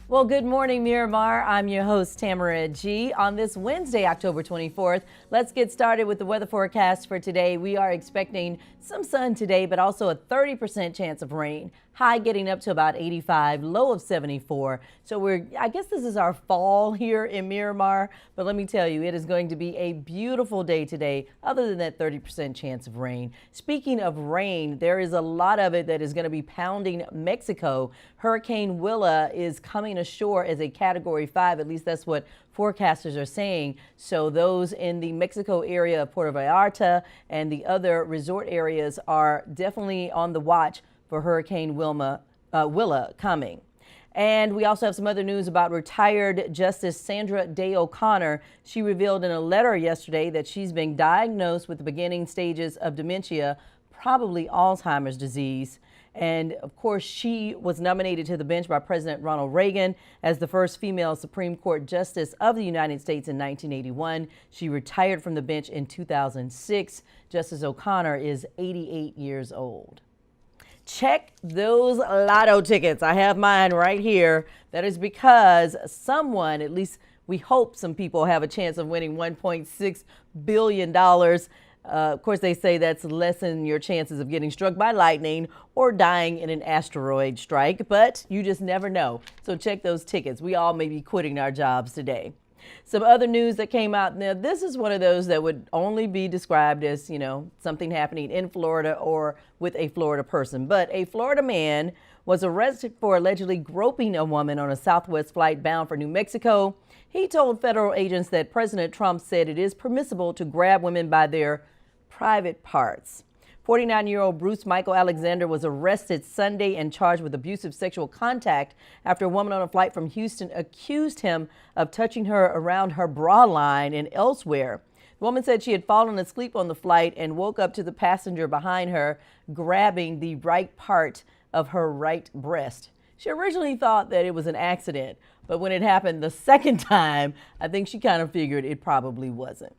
Well, good morning, Miramar. I'm your host, Tamara G. On this Wednesday, October 24th, let's get started with the weather forecast for today. We are expecting some sun today, but also a 30% chance of rain. High getting up to about 85, low of 74. So I guess this is our fall here in Miramar, but let me tell you, it is going to be a beautiful day today, other than that 30% chance of rain. Speaking of rain, there is a lot of it that is going to be pounding Mexico. Hurricane Willa is coming ashore as a Category 5, at least that's what forecasters are saying. So those in the Mexico area of Puerto Vallarta and the other resort areas are definitely on the watch for Hurricane Willa coming. And we also have some other news about retired Justice Sandra Day O'Connor. She revealed in a letter yesterday that she's been diagnosed with the beginning stages of dementia, probably Alzheimer's disease. And of course, she was nominated to the bench by President Ronald Reagan as the first female Supreme Court Justice of the United States in 1981. She retired from the bench in 2006. Justice O'Connor is 88 years old. Check those lotto tickets. I have mine right here. That is because someone, at least we hope some people, have a chance of winning $1.6 billion. Of course, they say that's lessen your chances of getting struck by lightning or dying in an asteroid strike, but you just never know. So check those tickets. We all may be quitting our jobs today. Some other news that came out. Now, this is one of those that would only be described as, something happening in Florida or with a Florida person. But a Florida man was arrested for allegedly groping a woman on a Southwest flight bound for New Mexico. He told federal agents that President Trump said it is permissible to grab women by their private parts. 49-year-old Bruce Michael Alexander was arrested Sunday and charged with abusive sexual contact after a woman on a flight from Houston accused him of touching her around her bra line and elsewhere. The woman said she had fallen asleep on the flight and woke up to the passenger behind her grabbing the right part of her right breast. She originally thought that it was an accident, but when it happened the second time, I think she kind of figured it probably wasn't.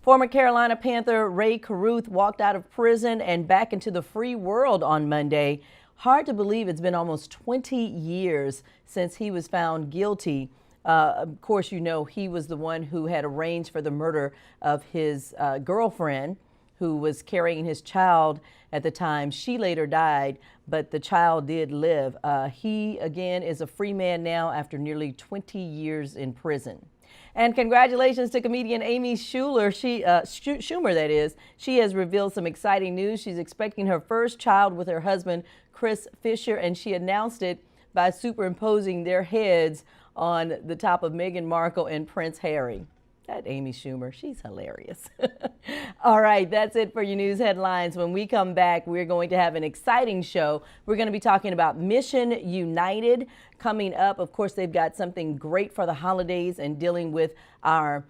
Former Carolina Panther Ray Caruth walked out of prison and back into the free world on Monday. Hard to believe it's been almost 20 years since he was found guilty. Of course, he was the one who had arranged for the murder of his girlfriend, who was carrying his child at the time. She later died, but the child did live. He, again, is a free man now after nearly 20 years in prison. And congratulations to comedian Amy Schumer, that is. She has revealed some exciting news. She's expecting her first child with her husband, Chris Fisher, and she announced it by superimposing their heads on the top of Meghan Markle and Prince Harry. That Amy Schumer, she's hilarious. All right, that's it for your news headlines. When we come back, we're going to have an exciting show. We're going to be talking about Mission United coming up. Of course, they've got something great for the holidays and dealing with our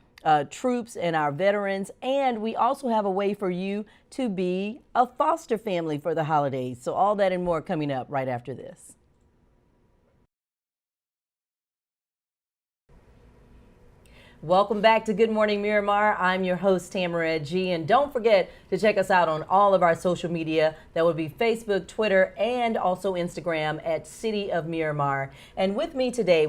troops and our veterans. And we also have a way for you to be a foster family for the holidays. So all that and more coming up right after this. Welcome back to Good Morning Miramar. I'm your host, Tamara G. And don't forget to check us out on all of our social media. That would be Facebook, Twitter, and also Instagram at City of Miramar. And with me today,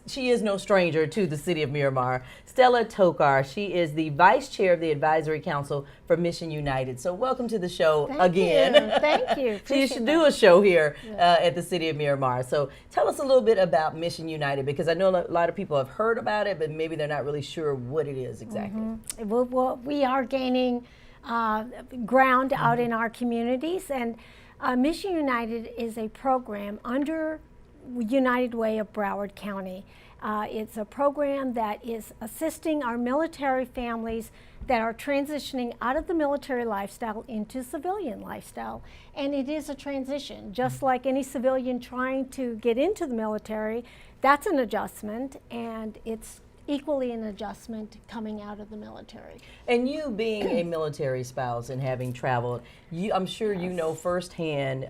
she is no stranger to the City of Miramar, Stella Tokar. She is the Vice Chair of the Advisory Council for Mission United. So welcome to the show again. Thank you. So you should do a show here at the City of Miramar. So tell us a little bit about Mission United, because I know a lot of people have heard about it, but maybe they're not really sure what it is exactly. Mm-hmm. Well, we are gaining ground out in our communities, and Mission United is a program under United Way of Broward County. It's a program that is assisting our military families that are transitioning out of the military lifestyle into civilian lifestyle. And it is a transition, just like any civilian trying to get into the military. That's an adjustment, and it's equally an adjustment coming out of the military. And you being a military spouse and having traveled, I'm sure you know firsthand,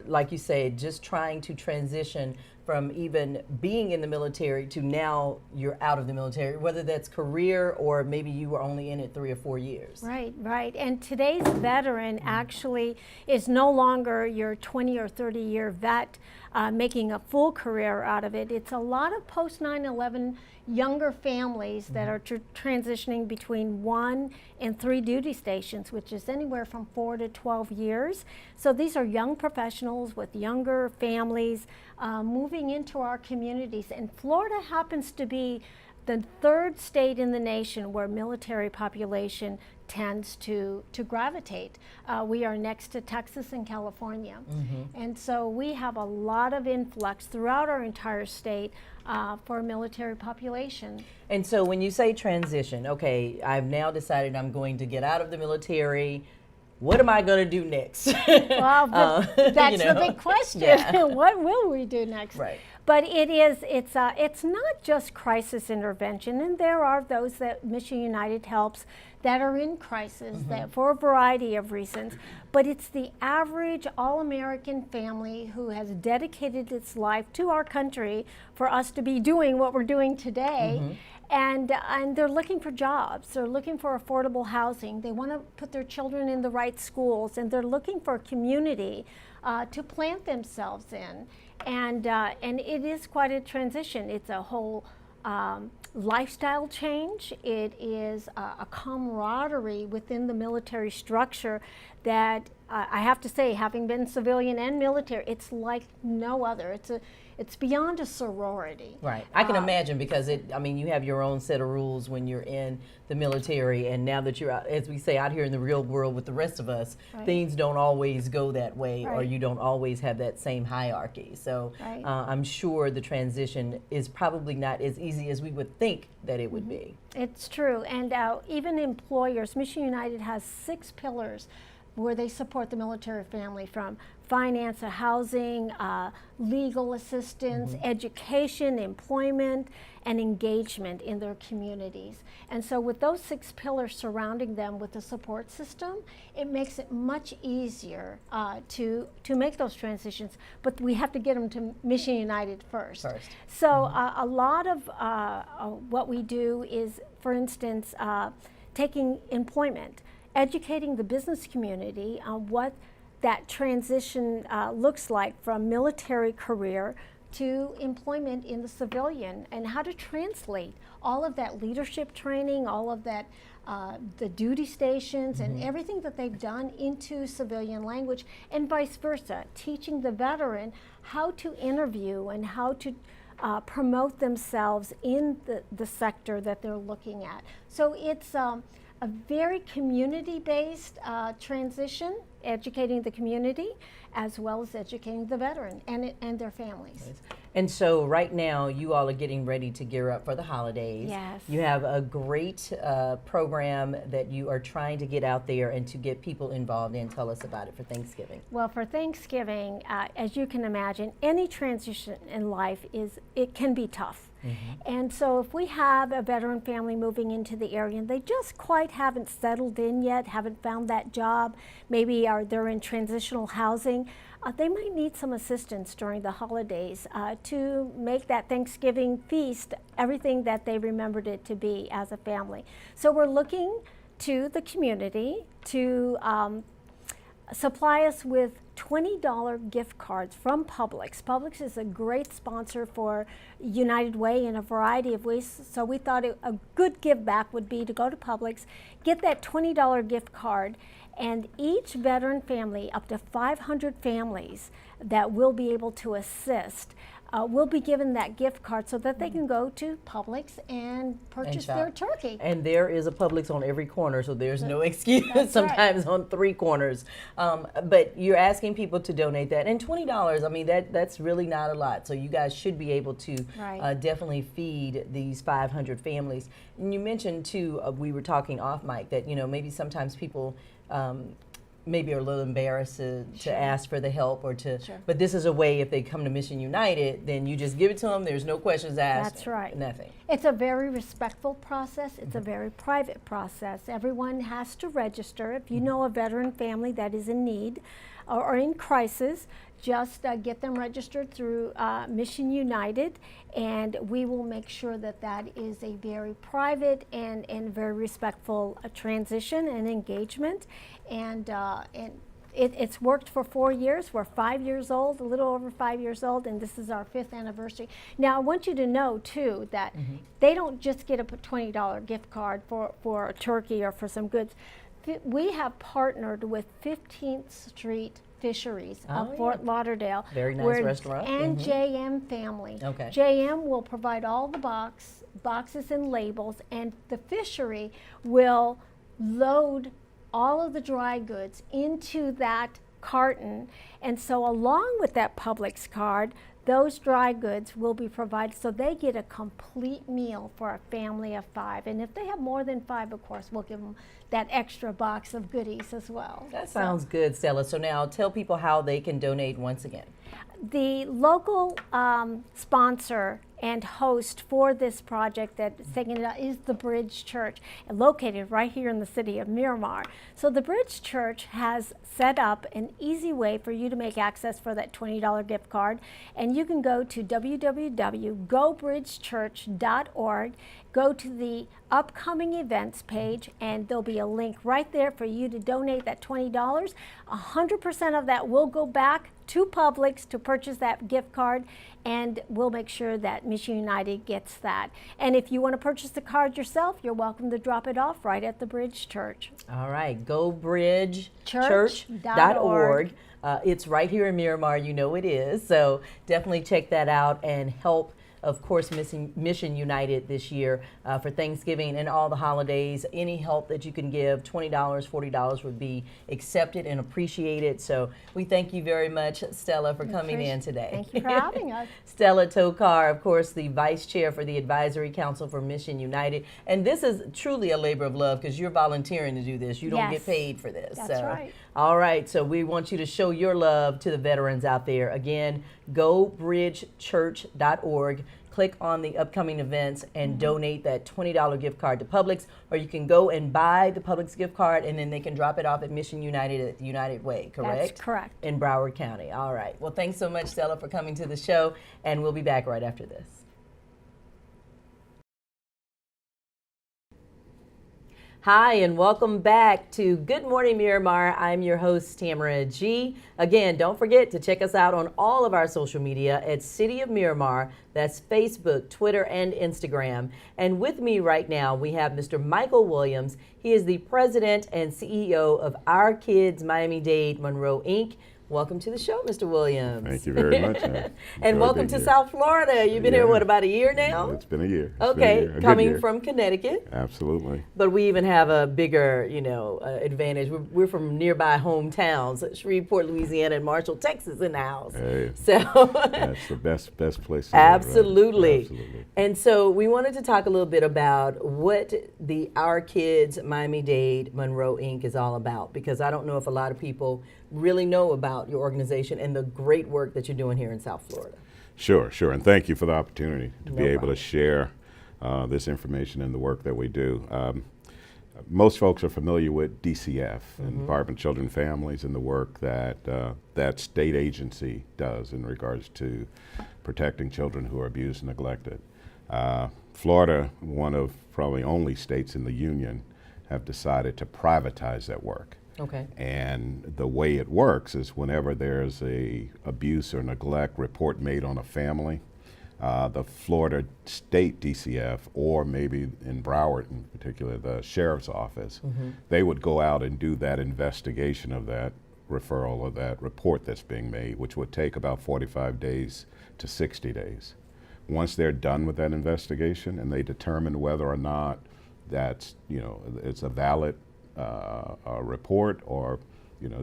like you said, just trying to transition from even being in the military to now you're out of the military, whether that's career or maybe you were only in it 3 or 4 years. Right, right. And today's veteran actually is no longer your 20 or 30-year vet making a full career out of it. It's a lot of post 9/11 younger families that are transitioning between 1 and 3 duty stations, which is anywhere from 4 to 12 years. So these are young professionals with younger families moving into our communities. And Florida happens to be the 3rd state in the nation where military population tends to gravitate. We are next to Texas and California. And so we have a lot of influx throughout our entire state for military population. And so when you say transition, okay, I've now decided I'm going to get out of the military. What am I going to do next? Well, that's the big question. Yeah. What will we do next? Right. But it's not just crisis intervention, and there are those that Mission United helps that are in crisis that for a variety of reasons. But it's the average all-American family who has dedicated its life to our country for us to be doing what we're doing today. And they're looking for jobs. They're looking for affordable housing. They want to put their children in the right schools, and they're looking for a community to plant themselves in. And it is quite a transition. It's a whole lifestyle change. It is a camaraderie within the military structure that I have to say, having been civilian and military, it's like no other. It's beyond a sorority. Right. I can imagine, because you have your own set of rules when you're in the military, and now that you're out, as we say, out here in the real world with the rest of us, things don't always go that way, or you don't always have that same hierarchy. So I'm sure the transition is probably not as easy as we would think that it would be. It's true. And even employers, Mission United has 6 pillars where they support the military family, from finance, housing, legal assistance, education, employment, and engagement in their communities. And so with those 6 pillars surrounding them with the support system, it makes it much easier to make those transitions. But we have to get them to Mission United first. So a lot of what we do is, for instance, taking employment, educating the business community on what that transition looks like from military career to employment in the civilian, and how to translate all of that leadership training, all of that the duty stations and everything that they've done into civilian language, and vice versa, teaching the veteran how to interview and how to promote themselves in the sector that they're looking at. So it's a very community-based transition, educating the community as well as educating the veteran and their families. And so right now you all are getting ready to gear up for the holidays. Yes. You have a great program that you are trying to get out there and to get people involved in. Tell us about it for Thanksgiving. Well, for Thanksgiving, as you can imagine, any transition in life it can be tough. And so if we have a veteran family moving into the area and they just quite haven't settled in yet, haven't found that job, maybe they're in transitional housing, they might need some assistance during the holidays to make that Thanksgiving feast everything that they remembered it to be as a family. So we're looking to the community to supply us with $20 gift cards from Publix. Publix is a great sponsor for United Way in a variety of ways, so we thought a good give back would be to go to Publix, get that $20 gift card, and each veteran family, up to 500 families that we'll be able to assist, will be given that gift card so that they can go to Publix and purchase their turkey. And there is a Publix on every corner, so there's no excuse, sometimes on 3 corners. But you're asking people to donate that. And $20, I mean, that's really not a lot. So you guys should be able to definitely feed these 500 families. And you mentioned, too, we were talking off mic, that, maybe sometimes people maybe are a little embarrassed to ask for the help or to, but this is a way, if they come to Mission United, then you just give it to them, there's no questions asked. That's right. Nothing. It's a very respectful process. It's a very private process. Everyone has to register. If you know a veteran family that is in need or in crisis, just get them registered through Mission United, and we will make sure that that is a very private and very respectful transition and engagement. And it's worked for 4 years. We're 5 years old, a little over 5 years old, and this is our 5th anniversary. Now, I want you to know, too, that they don't just get a $20 gift card for a turkey or for some goods. We have partnered with 15th Street Fisheries of Fort Lauderdale. Very nice restaurant. And JM Family. Okay. JM will provide all the boxes and labels, and the fishery will load all of the dry goods into that carton. And so along with that Publix card, those dry goods will be provided, so they get a complete meal for a family of 5. And if they have more than 5, of course, we'll give them that extra box of goodies as well. That sounds good, Stella. So now tell people how they can donate once again. The local sponsor and host for this project that's taking it out is the Bridge Church, located right here in the city of Miramar. So the Bridge Church has set up an easy way for you to make access for that $20 gift card, and you can go to www.gobridgechurch.org, go to the upcoming events page, and there'll be a link right there for you to donate that $20. 100% of that will go back to Publix to purchase that gift card, and we'll make sure that Mission United gets that. And if you want to purchase the card yourself, you're welcome to drop it off right at the Bridge Church. All right, gobridgechurch.org. It's right here in Miramar, you know it is. So definitely check that out and help, of course, Mission United this year for Thanksgiving and all the holidays. Any help that you can give, $20, $40 would be accepted and appreciated. So we thank you very much, Stella, for coming in today. Thank you for having us. Stella Tokar, of course, the Vice Chair for the Advisory Council for Mission United. And this is truly a labor of love because you're volunteering to do this. You don't get paid for this. That's right. All right, so we want you to show your love to the veterans out there. Again, gobridgechurch.org. Click on the upcoming events and donate that $20 gift card to Publix, or you can go and buy the Publix gift card and then they can drop it off at Mission United at the United Way, correct? That's correct. In Broward County. All right. Well, thanks so much, Stella, for coming to the show, and we'll be back right after this. Hi, and welcome back to Good Morning Miramar. I'm your host, Tamara G. Again, don't forget to check us out on all of our social media at City of Miramar. That's Facebook, Twitter, and Instagram. And with me right now, we have Mr. Michael Williams. He is the president and CEO of Our Kids Miami-Dade Monroe, Inc. Welcome to the show, Mr. Williams. Thank you very much. And welcome to South Florida. You've been here, what, about a year now? It's been a year. Coming from Connecticut. Absolutely. But we even have a bigger, advantage. We're from nearby hometowns, Shreveport, Louisiana, and Marshall, Texas in the house. Hey, so that's the best place to live, Absolutely. Right? Absolutely. And so we wanted to talk a little bit about what the Our Kids Miami-Dade Monroe, Inc. is all about, because I don't know if a lot of people really know about your organization and the great work that you're doing here in South Florida. Sure. And thank you for the opportunity to be able to share this information and the work that we do. Most folks are familiar with DCF, and Department of Children and Families, and the work that that state agency does in regards to protecting children who are abused and neglected. Florida, one of probably only states in the union, have decided to privatize that work. Okay. And the way it works is whenever there's a abuse or neglect report made on a family, the Florida State DCF, or maybe in Broward in particular, the Sheriff's Office, they would go out and do that investigation of that referral or that report that's being made, which would take about 45 days to 60 days. Once they're done with that investigation and they determine whether or not that's, it's a valid report, or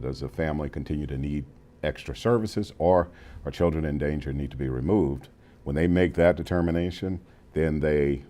does the family continue to need extra services, or are children in danger and need to be removed, when they make that determination, then they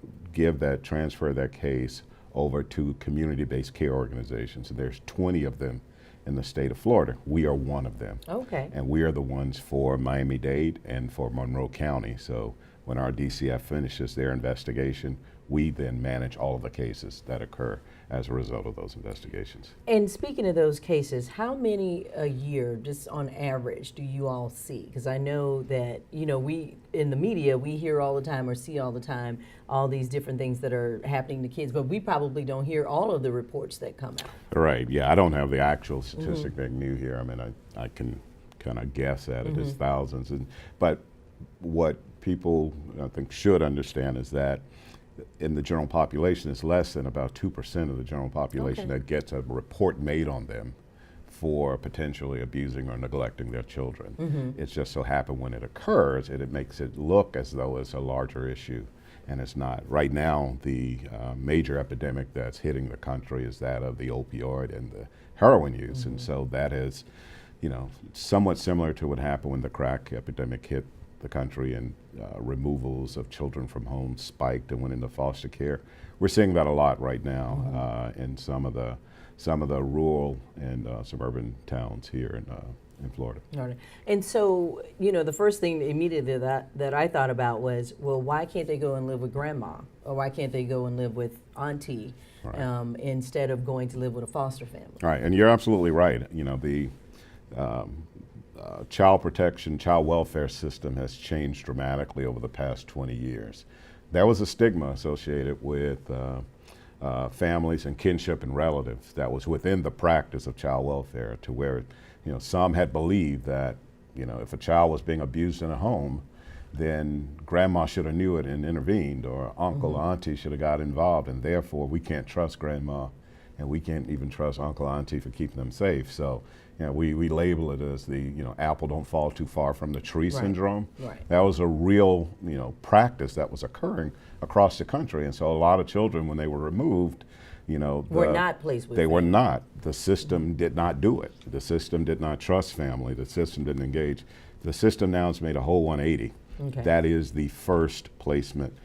transfer that case over to community-based care organizations. And there's 20 of them in the state of Florida. We are one of them. Okay. And we are the ones for Miami-Dade and for Monroe County. So when our DCF finishes their investigation, we then manage all of the cases that occur as a result of those investigations. And speaking of those cases, how many a year, just on average, do you all see? Because I know that, we in the media, we hear all the time or see all the time all these different things that are happening to kids, but we probably don't hear all of the reports that come out. Right, yeah, I don't have the actual statistic that you here. I mean, I can kind of guess at it as thousands. But what people, I think, should understand is that in the general population, it's less than about 2% of the general population that gets a report made on them for potentially abusing or neglecting their children. It's just so happened when it occurs, it makes it look as though it's a larger issue, and it's not. Right now, the major epidemic that's hitting the country is that of the opioid and the heroin use, and so that is, somewhat similar to what happened when the crack epidemic hit the country and removals of children from homes spiked and went into foster care. We're seeing that a lot right now in some of the rural and suburban towns here in Florida. And so, the first thing immediately that I thought about was, well, why can't they go and live with grandma, or why can't they go and live with auntie instead of going to live with a foster family? Right, and you're absolutely right. The child protection, child welfare system has changed dramatically over the past 20 years. There was a stigma associated with families and kinship and relatives that was within the practice of child welfare, to where some had believed that if a child was being abused in a home, then grandma should have knew it and intervened, or uncle or auntie should have got involved, and therefore we can't trust grandma and we can't even trust uncle or auntie for keeping them safe. So we label it as the apple don't fall too far from the tree syndrome. That was a real practice that was occurring across the country, and so a lot of children, when they were removed, were not placed with they them. were not. The system did not do it. The system did not trust family. The system didn't engage. The system now has made a whole 180. That is the first placement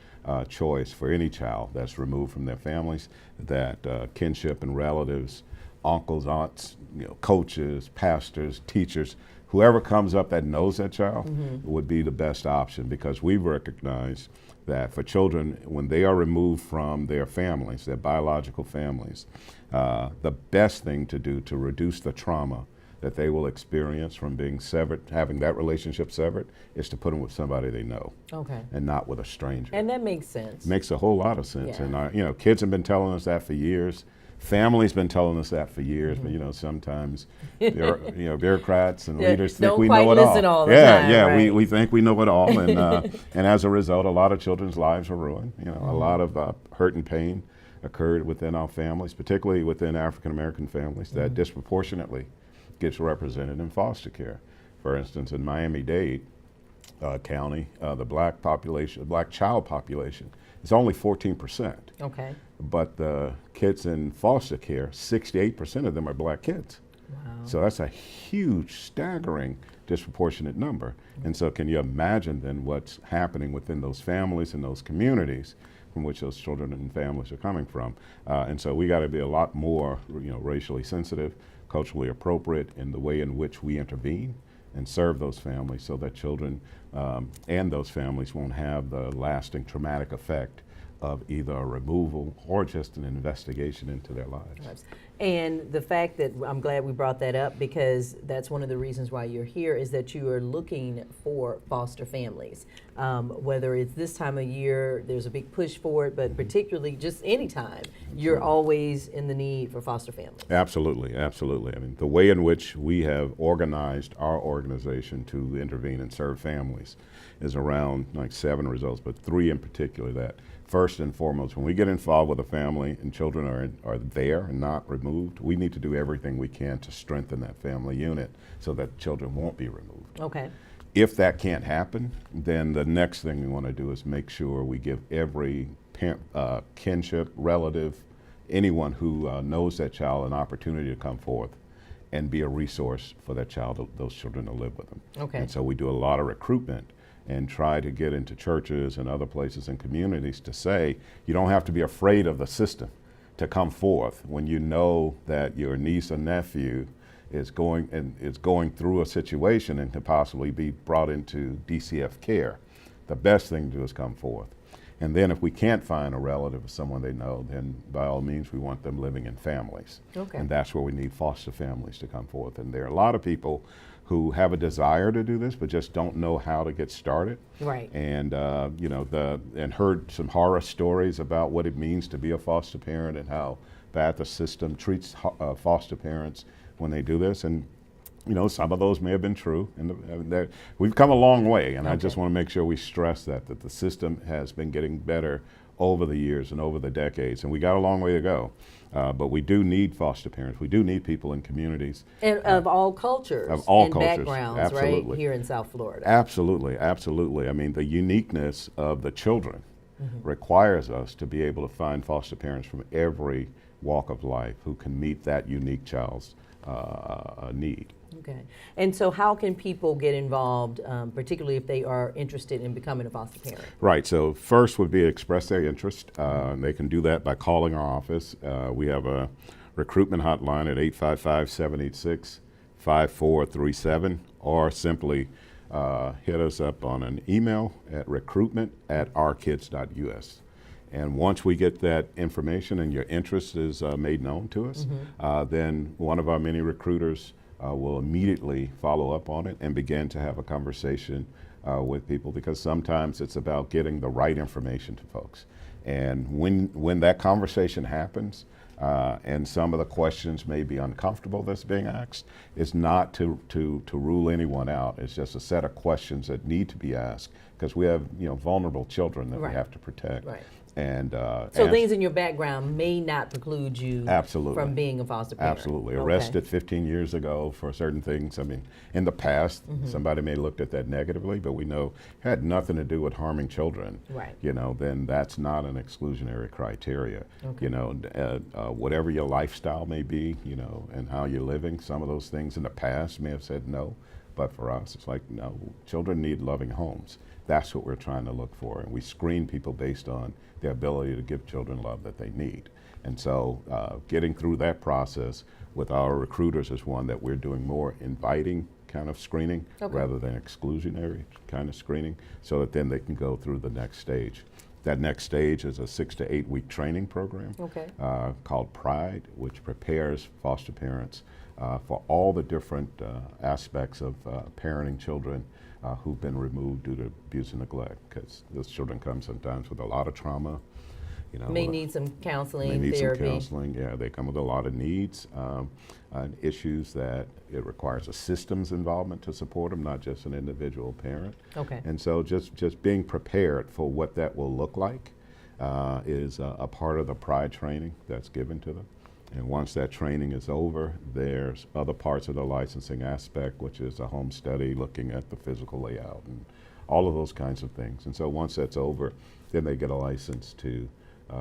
choice for any child that's removed from their families, that kinship and relatives, uncles, aunts, coaches, pastors, teachers, whoever comes up that knows that child would be the best option, because we've recognized that for children, when they are removed from their families, their biological families, the best thing to do to reduce the trauma that they will experience from being severed, having that relationship severed, is to put them with somebody they know, and not with a stranger. And that makes sense. Makes a whole lot of sense. And kids have been telling us that for years. Family's been telling us that for years, but sometimes bureaucrats and leaders think we know it all. We think we know it all, and and as a result, a lot of children's lives are ruined. A lot of hurt and pain occurred within our families, particularly within African American families, that disproportionately gets represented in foster care. For instance, in Miami-Dade County, the black child population is only 14%. But the kids in foster care, 68% of them are black kids. So that's a huge, staggering, disproportionate number. And so can you imagine then what's happening within those families and those communities from which those children and families are coming from? And so we got to be a lot more, racially sensitive, culturally appropriate in the way in which we intervene and serve those families, so that children and those families won't have the lasting traumatic effect of either a removal or just an investigation into their lives. And the fact that, I'm glad we brought that up, because that's one of the reasons why you're here, is that you are looking for foster families. Whether it's this time of year, there's a big push for it, but particularly just any time, you're always in the need for foster families. Absolutely, absolutely. I mean, the way in which we have organized our organization to intervene and serve families is around like 7 results, but 3 in particular. That first and foremost, when we get involved with a family and children are there and not removed, we need to do everything we can to strengthen that family unit so that children won't be removed. If that can't happen, then the next thing we want to do is make sure we give every kinship, relative, anyone who knows that child an opportunity to come forth and be a resource for that child, those children to live with them. And so we do a lot of recruitment and try to get into churches and other places and communities to say, you don't have to be afraid of the system to come forth when you know that your niece or nephew is going through a situation and can possibly be brought into DCF care. The best thing to do is come forth. And then if we can't find a relative or someone they know, then by all means we want them living in families. Okay. And that's where we need foster families to come forth. And there are a lot of people who have a desire to do this but just don't know how to get started. Right. And and heard some horror stories about what it means to be a foster parent and how bad the system treats foster parents when they do this. And some of those may have been true, and we've come a long way, and I just want to make sure we stress that the system has been getting better over the years and over the decades, and we got a long way to go. But we do need foster parents. We do need people in communities. And of all cultures and backgrounds, absolutely. right, here in South Florida. Absolutely, absolutely. I mean, the uniqueness of the children requires us to be able to find foster parents from every walk of life who can meet that unique child's need. Okay. And so how can people get involved, particularly if they are interested in becoming a foster parent? Right. So first would be to express their interest. And they can do that by calling our office. We have a recruitment hotline at 855-786-5437, or simply hit us up on an email at recruitment@ourkids.us. And once we get that information and your interest is made known to us, then one of our many recruiters will immediately follow up on it and begin to have a conversation with people, because sometimes it's about getting the right information to folks. And when that conversation happens, and some of the questions may be uncomfortable that's being asked, it's not to rule anyone out. It's just a set of questions that need to be asked, because we have vulnerable children that we have to protect. Right. And so things in your background may not preclude you from being a foster parent. Absolutely. Arrested 15 years ago for certain things. I mean, in the past, somebody may have looked at that negatively, but we know it had nothing to do with harming children. Right. Then that's not an exclusionary criteria. Okay. Whatever your lifestyle may be, and how you're living, some of those things in the past may have said no, but for us, it's like, no, children need loving homes. That's what we're trying to look for, and we screen people based on their ability to give children love that they need. And so getting through that process with our recruiters is one that we're doing more inviting kind of screening rather than exclusionary kind of screening, so that then they can go through the next stage. That next stage is a 6 to 8 week training program called Pride, which prepares foster parents for all the different aspects of parenting children who've been removed due to abuse and neglect, because those children come sometimes with a lot of trauma. May need some counseling, they need therapy. some counseling. Yeah, they come with a lot of needs and issues that it requires a systems involvement to support them, not just an individual parent. Okay. And so just being prepared for what that will look like is a part of the Pride training that's given to them. And once that training is over, there's other parts of the licensing aspect, which is a home study, looking at the physical layout and all of those kinds of things. And so once that's over, then they get a license to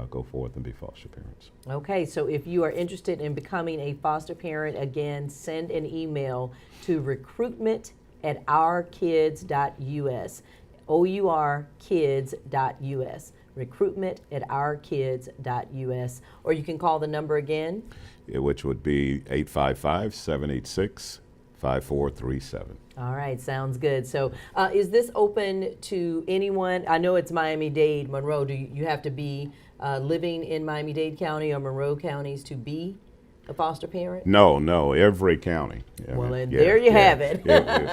go forth and be foster parents. Okay, so if you are interested in becoming a foster parent, again, send an email to recruitment@ourkids.us, OURkids.us. recruitment@ourkids.us, or you can call the number again, which would be 855-786-5437. All right, sounds good. So is this open to anyone? I know it's Miami-Dade, Monroe. Do you have to be living in Miami-Dade County or Monroe counties to be a foster parent? No, every county. Well, and there you have it.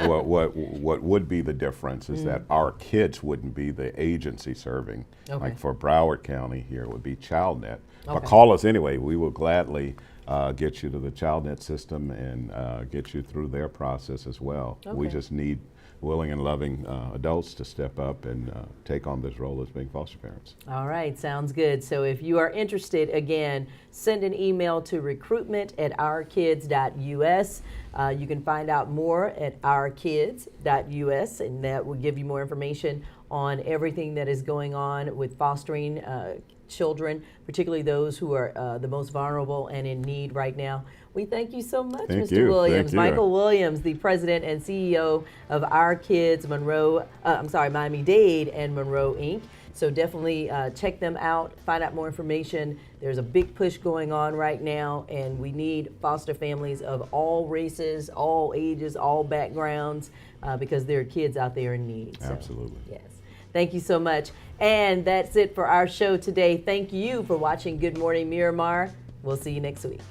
What would be the difference is that our kids wouldn't be the agency serving. Like for Broward County here, it would be ChildNet. But call us anyway. We will gladly get you to the ChildNet system and get you through their process as well. We just need willing and loving adults to step up and take on this role as being foster parents. All right, sounds good. So if you are interested, again, send an email to recruitment@ourkids.us. You can find out more at ourkids.us, and that will give you more information on everything that is going on with fostering children, particularly those who are the most vulnerable and in need right now. We thank you so much, Mr. Williams. Michael Williams, the president and CEO of Our Kids Miami-Dade and Monroe Inc. So definitely check them out, find out more information. There's a big push going on right now, and we need foster families of all races, all ages, all backgrounds, because there are kids out there in need. Absolutely. Yes. Thank you so much. And that's it for our show today. Thank you for watching Good Morning Miramar. We'll see you next week.